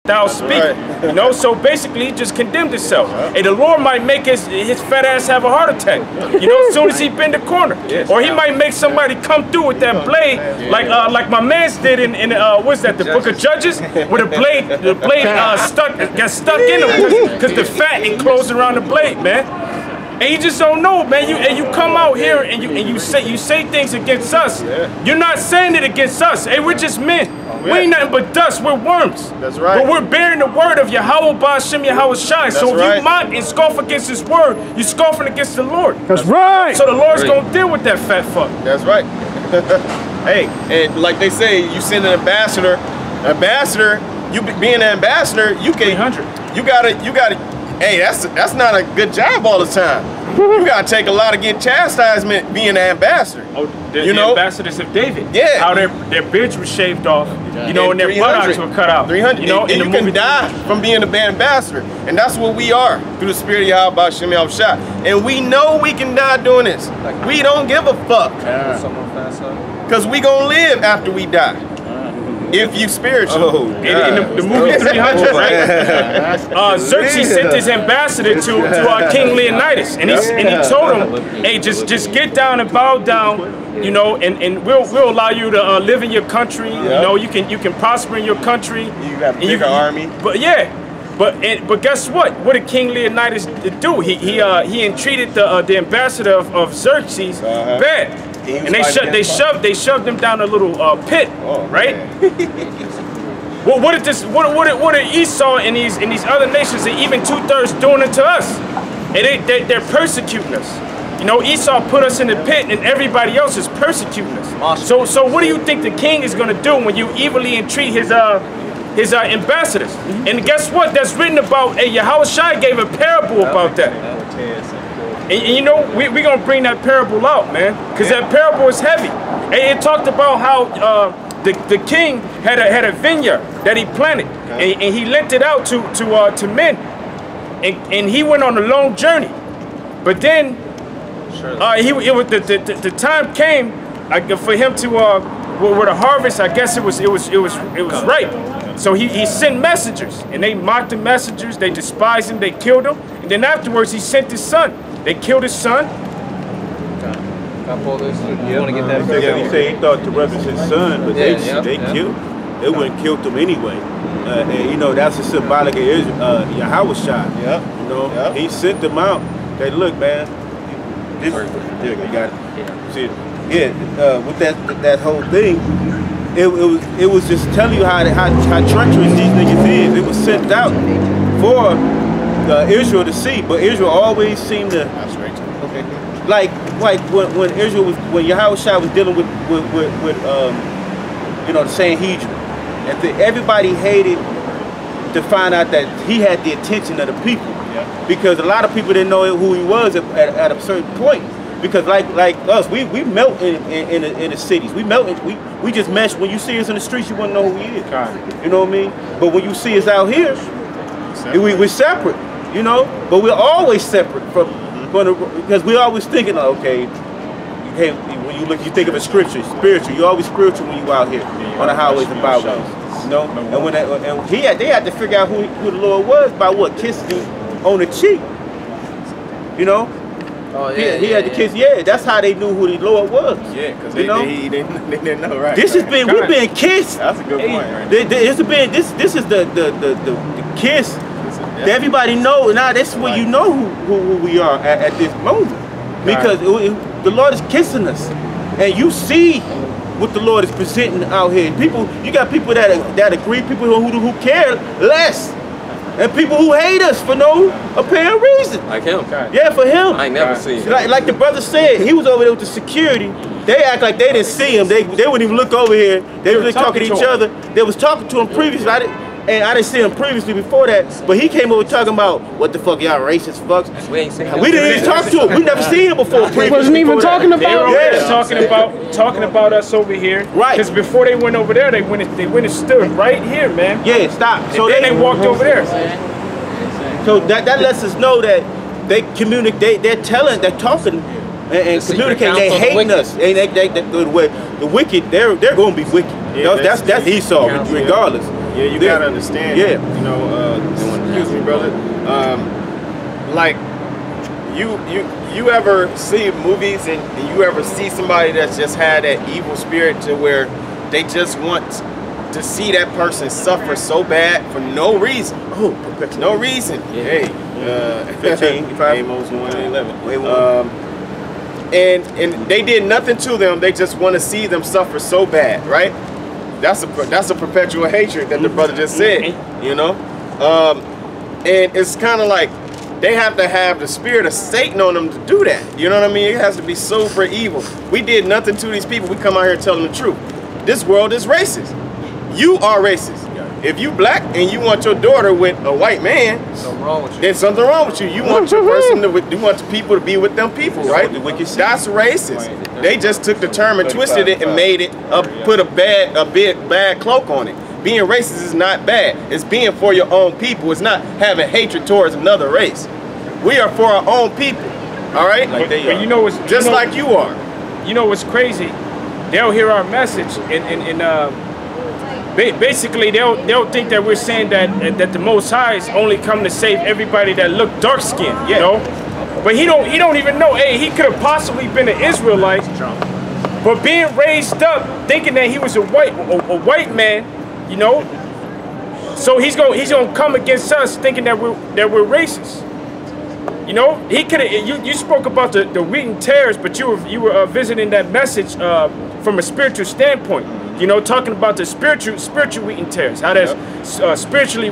thou speak. You know, so basically he just condemned himself. And the Lord might make his fat ass have a heart attack. You know, as soon as he bend the corner. Or he might make somebody come through with that blade, like my man's did in what's that, the Book of Judges, where the blade got stuck in him because the fat enclosed around the blade, man. And you just don't know, man. You come out here and you say things against us. You're not saying it against us. Hey, we're just men. We ain't nothing but dust. We're worms. That's right. But we're bearing the word of Yahweh Ba'Shem Yahweh Shai. So if you mock and scoff against his word, you're scoffing against the Lord. That's right. So the Lord's gonna deal with that fat fuck. That's right. Hey, and like they say, you send an ambassador. You being an ambassador, you can. 300. You gotta. Hey, that's not a good job all the time. You gotta take a lot of getting chastisement being an ambassador. Oh, the ambassadors of David. Yeah. How their beards were shaved off, you know, and their buttocks were cut out. 300. You know, and in the you movie can die from being an ambassador. And that's what we are through the spirit of Yahweh Ba'Shem Yahweh Shai. And we know we can die doing this. We don't give a fuck. Because we gonna live after we die. If you spiritual. Oh, in the movie 300, right? Xerxes sent his ambassador to King Leonidas, and he told him, hey, just get down and bow down, you know, and we'll allow you to live in your country. You know, you can prosper in your country. You have a bigger army. But yeah. But guess what? What did King Leonidas do? He entreated the ambassador of Xerxes bad. And they shoved him down a little pit, right? Well, what did Esau and these other nations and even 2/3 doing it to us? And they're persecuting us. You know, Esau put us in the pit, and everybody else is persecuting us. So what do you think the king is going to do when you evilly entreat his ambassadors? And guess what? That's written about. Hey, Yahweh Shai gave a parable about that. And you know, we're going to bring that parable out, man, because that parable is heavy. And it talked about how the king had a vineyard that he planted, and he lent it out to men. And he went on a long journey. But then the time came for him to, with the harvest, I guess it was ripe. So he sent messengers, and they mocked the messengers, they despised him, they killed him. And then afterwards, he sent his son. They killed his son. Can I pull this? You want to get that? Yeah, he said he thought to reference his son, but they killed. They wouldn't kill him anyway. And you know, that's a symbolic of Yahweh Shai. You know, he sent them out. Hey, look, man. This, you got it. See, with that whole thing, it was just telling you how treacherous these niggas is. It was sent out for Israel to see, but Israel always seemed to, like when Israel was, when Yahweh Shai was dealing with you know, the Sanhedrin, and everybody hated to find out that he had the attention of the people, because a lot of people didn't know who he was at a certain point, because like us, we melt in the cities, we just mesh. When you see us in the streets, you wouldn't know who he is. You know what I mean? But when you see us out here, we're separate. You know, but we're always separate because we're always thinking, okay, when you think of a scripture, spiritual. You're always spiritual when you out here on the highways and byways. You know, and they had to figure out who the Lord was by what, kissing him on the cheek. You know, he had to kiss. Yeah, that's how they knew who the Lord was. Yeah, because they didn't know, right? We've been kissed. That's a good point. Right? This is the kiss. Everybody know now. This is where you know who we are at this moment, because the Lord is kissing us, and you see what the Lord is presenting out here. You got people that agree, people who care less, and people who hate us for no apparent reason. Like him. Yeah, for him. I ain't never seen him. Like the brother said, he was over there with the security. They act like they didn't see him. They wouldn't even look over here. They were talking to each other. They was talking to him previously. I didn't see him previously before that, but he came over talking about, what the fuck, y'all racist fucks. We didn't even talk to him. We never seen him before. He wasn't even talking about talking about us over here. Right. Because before they went over there, they went and stood right here, man. Yeah, stop. So then they walked over there. So that lets us know that they communicate. They're talking and communicating. They hating us. And the wicked, they're going to be wicked. That's Esau, regardless. Yeah, you gotta understand. Yeah. You know, excuse me, brother. Like, you ever see movies and you ever see somebody that's just had that evil spirit to where they just want to see that person suffer so bad for no reason? Oh, no reason. Yeah. Hey, 15, Amos 1:11. And they did nothing to them. They just want to see them suffer so bad, right? That's a perpetual hatred that the brother just said, you know. And it's kind of like they have to have the spirit of Satan on them to do that. You know what I mean? It has to be super evil. We did nothing to these people. We come out here and tell them the truth. This world is racist. You are racist. If you black and you want your daughter with a white man, something wrong with you. Then something wrong with you. You want your person to, you want the people to be with them people, right? That's racist. They just took the term and twisted it and made it put a bad cloak on it. Being racist is not bad. It's being for your own people. It's not having hatred towards another race. We are for our own people. All right? Like they are. You know what's just like you are. You know what's crazy? They'll hear our message and basically they'll think that we're saying that the Most High is only come to save everybody that look dark skinned, you know? But he don't even know. Hey, he could have possibly been an Israelite, but being raised up thinking that he was a white man, you know. So he's gonna come against us thinking that we're racist. You know, he could have. You spoke about the wheat and tares, but you were visiting that message from a spiritual standpoint. You know, talking about the spiritual wheat and tares, how that's spiritually